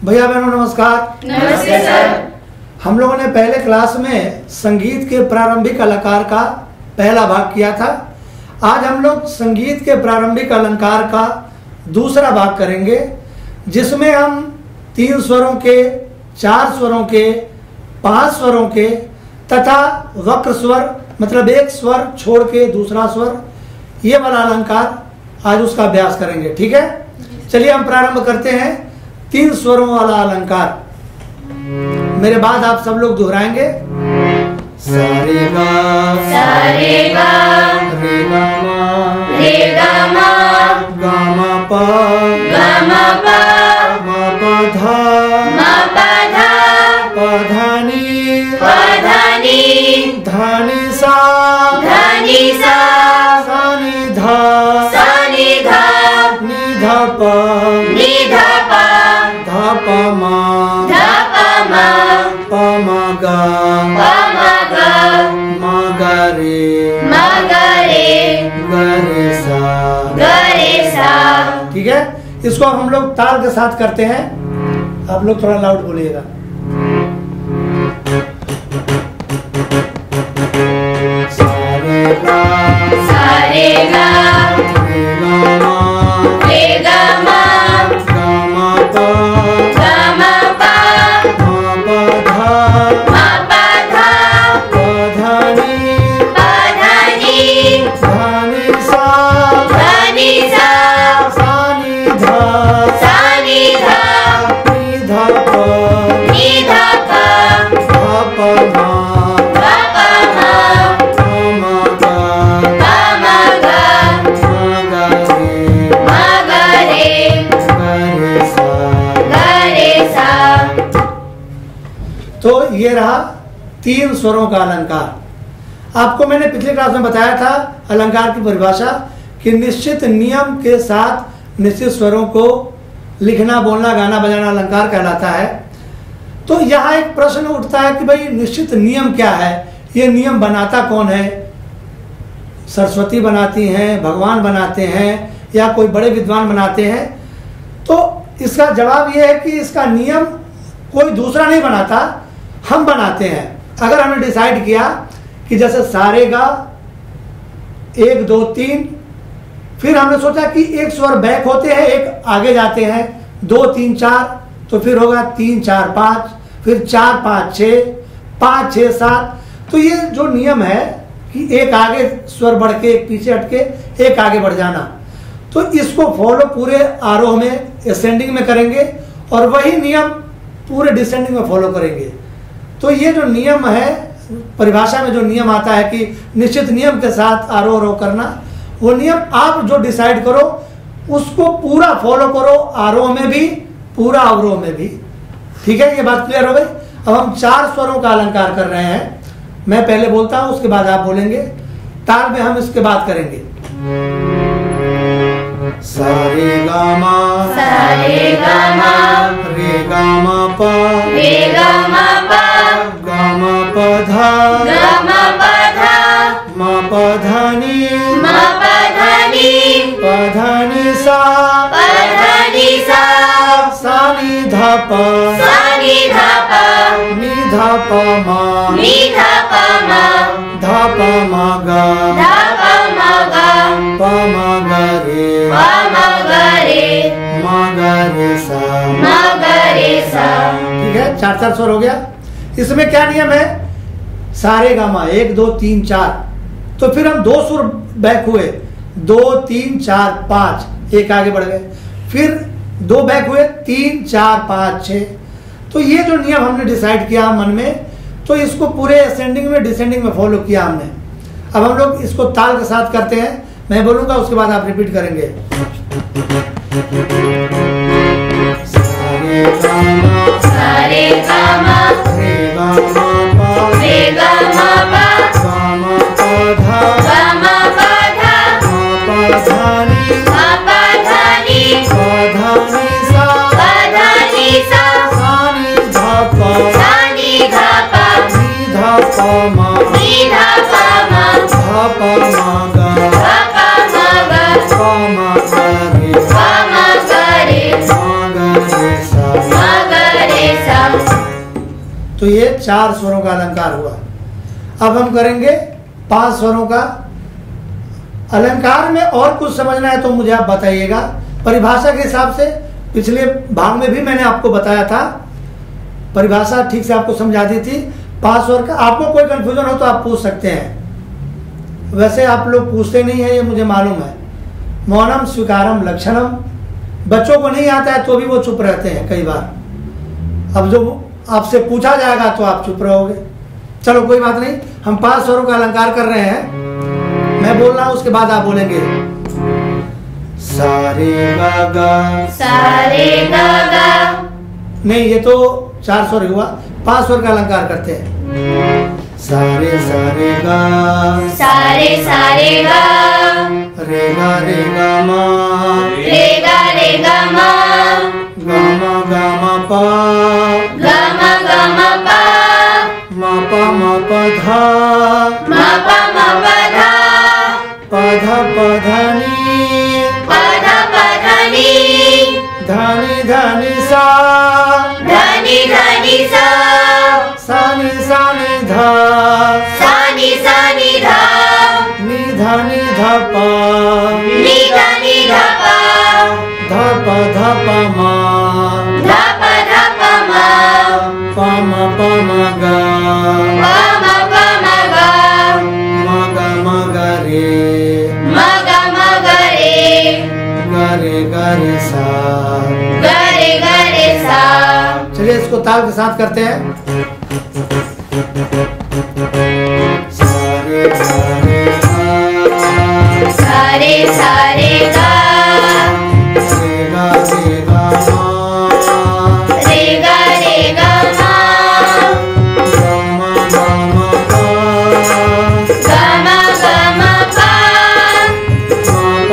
भैया बहनों नमस्कार। नमस्ते सर। हम लोगों ने पहले क्लास में संगीत के प्रारंभिक अलंकार का पहला भाग किया था। आज हम लोग संगीत के प्रारंभिक अलंकार का दूसरा भाग करेंगे, जिसमें हम 3 स्वरों के, 4 स्वरों के, 5 स्वरों के तथा वक्र स्वर मतलब एक स्वर छोड़ के दूसरा स्वर, ये वाला अलंकार आज उसका अभ्यास करेंगे। ठीक है, चलिए हम प्रारंभ करते हैं 3 स्वरों वाला अलंकार। मेरे बाद आप सब लोग दोहराएंगे। सारे गा सारे गा रे गा मा रे गा मा गा मा पा गा मा पा मा पा धा मा पा धा पा धा नी पा धा नी धा नी सा धा नी सा सा नी धा सा नी धा नी धा पा नी धा पा धा पा मा धा पा मा पा मा गा पा मा गा मा गा रे मा गा रे गा रे सा। गा रे सा। ठीक है, इसको हम लोग ताल के साथ करते हैं। आप लोग थोड़ा लाउड बोलिएगा। सारे गा सारे गा रे गा मा रे गा मा गा मा पा गा मा पा मा पा धा मा पा धा पा धा नी पा धा नी धा नी सा धा नी सा सा नी धा सा नी धा नी धा पा नी धा पा धा पा मा धा पा मा पा मा गा पा मा गा मा गा रे मा गा रे गा रे सा। गा रे सा। तो ये रहा 3 स्वरों का अलंकार। आपको मैंने पिछले क्लास में बताया था अलंकार की परिभाषा कि निश्चित नियम के साथ निश्चित स्वरों को लिखना, बोलना, गाना, बजाना अलंकार कहलाता है। तो यहाँ एक प्रश्न उठता है कि भाई निश्चित नियम क्या है, ये नियम बनाता कौन है? सरस्वती बनाती हैं, भगवान बनाते हैं या कोई बड़े विद्वान बनाते हैं? तो इसका जवाब ये है कि इसका नियम कोई दूसरा नहीं बनाता, हम बनाते हैं। अगर हमने डिसाइड किया कि जैसे सारे गा 1 2 3, फिर हमने सोचा कि एक स्वर बैक होते हैं, एक आगे जाते हैं, 2 3 4, तो फिर होगा 3 4 5, फिर 4 5 6, 5 6 7। तो ये जो नियम है कि एक आगे स्वर बढ़ के, एक पीछे हटके, एक आगे बढ़ जाना, तो इसको फॉलो पूरे आरोह में, असेंडिंग में करेंगे और वही नियम पूरे डिसेंडिंग में फॉलो करेंगे। तो ये जो नियम है, परिभाषा में जो नियम आता है कि निश्चित नियम के साथ आरोह अवरोह करना, वो नियम आप जो डिसाइड करो उसको पूरा फॉलो करो, आरोह में भी, पूरा अवरोह में भी। ठीक है, ये बात क्लियर हो गई। अब हम 4 स्वरों का अलंकार कर रहे हैं। मैं पहले बोलता हूं, उसके बाद आप बोलेंगे। ताल में हम इसके बाद करेंगे। सारे गा मा सारे गा मा रे गा मा पा रे गा मा पा गा मा पा धा गा मा पा धा मा पा धा नी मा पा धा नी पा धा नी सा पा धा नी सा सा नी धा पा सा नी धा पा नी धा पा मा नी धा पा मा धा पा मा गा धा पा मा गा पा मा गा रे पा मा गा रे मा गा रे सा। मा गा रे सा। ठीक है, 4 स्वर हो गया। इसमें क्या नियम है? सारे गामा 1 2 3 4, तो फिर हम 2 सुर बैक हुए, 2 3 4 5, एक आगे बढ़ गए, फिर 2 बैक हुए, 3 4 5 6। तो ये जो नियम हमने डिसाइड किया मन में, तो इसको पूरे असेंडिंग में, डिसेंडिंग में फॉलो किया हमने। अब हम लोग इसको ताल के साथ करते हैं। मैं बोलूंगा, उसके बाद आप रिपीट करेंगे। सारे गामा सारे गा मा रे गा मा पा रे गा मा पा गा मा पा धा गा मा पा धा मा पा धा नी मा पा धा नी पा धा नी सा पा धा नी सा सा नी धा पा सा नी धा पा नी धा पा मा नी धा पा मा धा पा मा गा धा पा मा गा पा मा गा रे पा मा गा रे मा गा रे सा। मा गा तो ये 4 स्वरों का अलंकार हुआ। अब हम करेंगे 5 स्वरों का अलंकार। में और कुछ समझना है तो मुझे आप बताइएगा। परिभाषा के हिसाब से पिछले भाग में भी मैंने आपको बताया था, परिभाषा ठीक से आपको समझा दी थी। 5 स्वर का आपको कोई कंफ्यूजन हो तो आप पूछ सकते हैं। वैसे आप लोग पूछते नहीं है, ये मुझे मालूम है। मौनम स्वीकारम लक्षणम, बच्चों को नहीं आता है तो भी वो चुप रहते हैं कई बार। अब जो आपसे पूछा जाएगा तो आप चुप रहोगे। चलो कोई बात नहीं, हम 5 स्वरों का अलंकार कर रहे हैं। मैं बोल रहा हूं, उसके बाद आप बोलेंगे। सारे गा, सारे गा गा। नहीं, ये तो 4 स्वर हुआ। 5 स्वर का अलंकार करते हैं। सारे सारे गा, सारे सारे गा, रे गा मा, रे गा मा, गा मा पा, गा मा पा, मा पा धा, मा पा धा, पा धा नी, पा नी, धानी धानी सा, धनी धनी सा, सानी सानी धा, सानी सानी धा, नी धानी धा पा, नी धनी धा पा, धा पा मा, धा पा मा, पा मा गा, पा मा गा, मा गा रे, गा रे, गा रे सा। गा रे सा। चलिए इसको ताल के साथ करते हैं। सारे सारे गा, सारे सारे गा, रे गा मा, रे गा मा, गा मा पा,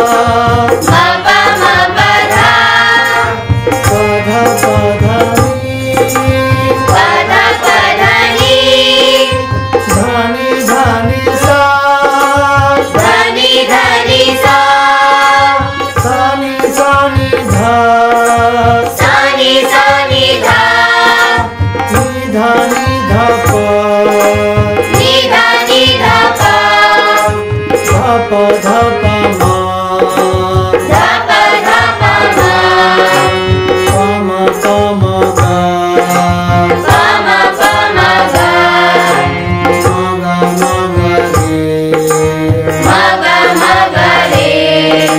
गा मा पा, मा पा धा, मा पा धा, पा धा नी, पा नी, धानी धानी सा, धनी धनी सा, सानी सानी धा, सानी सानी धा, नी धानी धा पा, नी धनी धा पा, धा पा मा, धा पा मा, पा मा गा, पा मा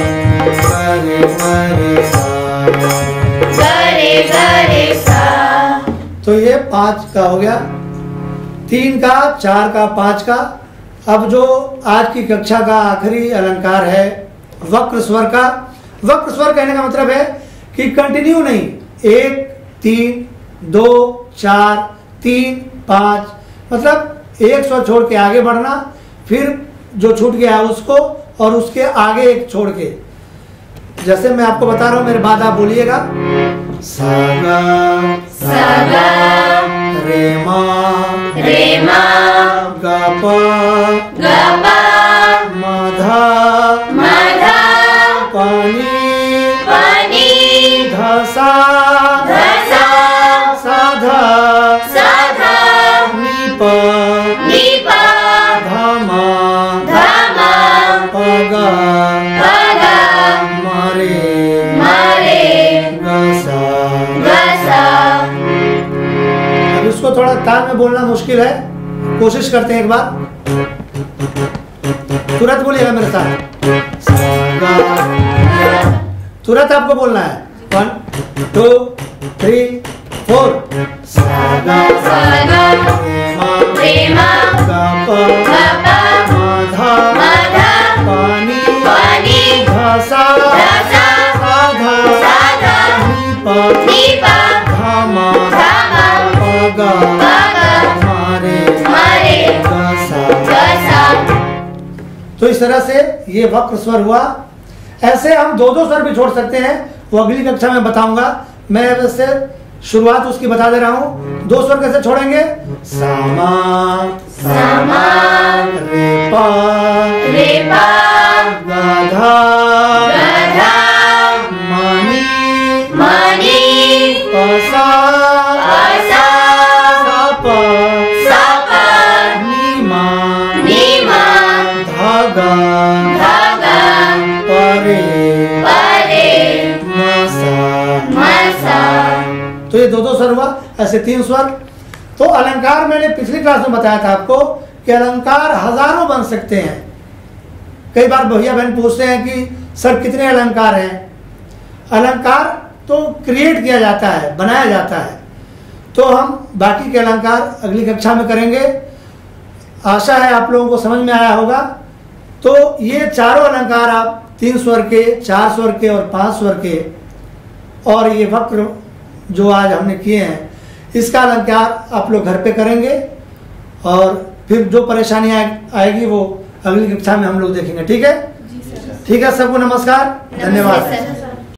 गा, मा गा रे, मा गा रे, गा रे सा। गा रे सा। तो ये 5 का हो गया, 3 का, 4 का, 5 का। अब जो आज की कक्षा का आखिरी अलंकार है वक्र स्वर का। वक्र स्वर कहने का मतलब है कि कंटिन्यू नहीं, 1 3 2 4 3 5, मतलब एक स्वर छोड़ के आगे बढ़ना, फिर जो छूट गया है उसको और उसके आगे एक छोड़ के। जैसे मैं आपको बता रहा हूं, मेरे बाद आप बोलिएगा। सागा, सागा, रे मा, गा पा, गा पा, मा धा, पानी, धा सा, सा धा, नी पा, धा मा, पा गा, मारे, गा सा। अब इसको थोड़ा ताल में बोलना मुश्किल है, कोशिश करते हैं एक बार। तुरंत बोलिएगा मेरे साथ। तुरंत आपको बोलना है। 1 2 3 4। सागा, प्रेमा, गा पा, मा धा, पानी, धा सा, सा धा, नी पा, धा मा, पा गा, मारे, गा सा। तो इस तरह से ये वक्र स्वर हुआ। ऐसे हम 2-2 स्वर भी छोड़ सकते हैं, वो अगली कक्षा में बताऊंगा। मैं वैसे शुरुआत उसकी बता दे रहा हूं। 2 स्वर कैसे छोड़ेंगे? सामा, रे पा, गाधा, मानी, पसा, तो ये दो स्वर हुआ, ऐसे 3 स्वर। तो अलंकार मैंने पिछली क्लास में बताया था आपको कि अलंकार हजारों बन सकते हैं। कई बार भैया बहन पूछते हैं कि सर कितने अलंकार हैं। अलंकार तो क्रिएट किया जाता है, बनाया जाता है। तो हम बाकी के अलंकार अगली कक्षा में करेंगे। आशा है आप लोगों को समझ में आया होगा। तो ये चारों अलंकार आप 3 स्वर के, 4 स्वर के और 5 स्वर के, और ये वक्र जो आज हमने किए हैं, इसका अलंकार आप लोग घर पे करेंगे और फिर जो परेशानी आएगी वो अगली कक्षा में हम लोग देखेंगे। ठीक है? ठीक है, सबको नमस्कार, धन्यवाद।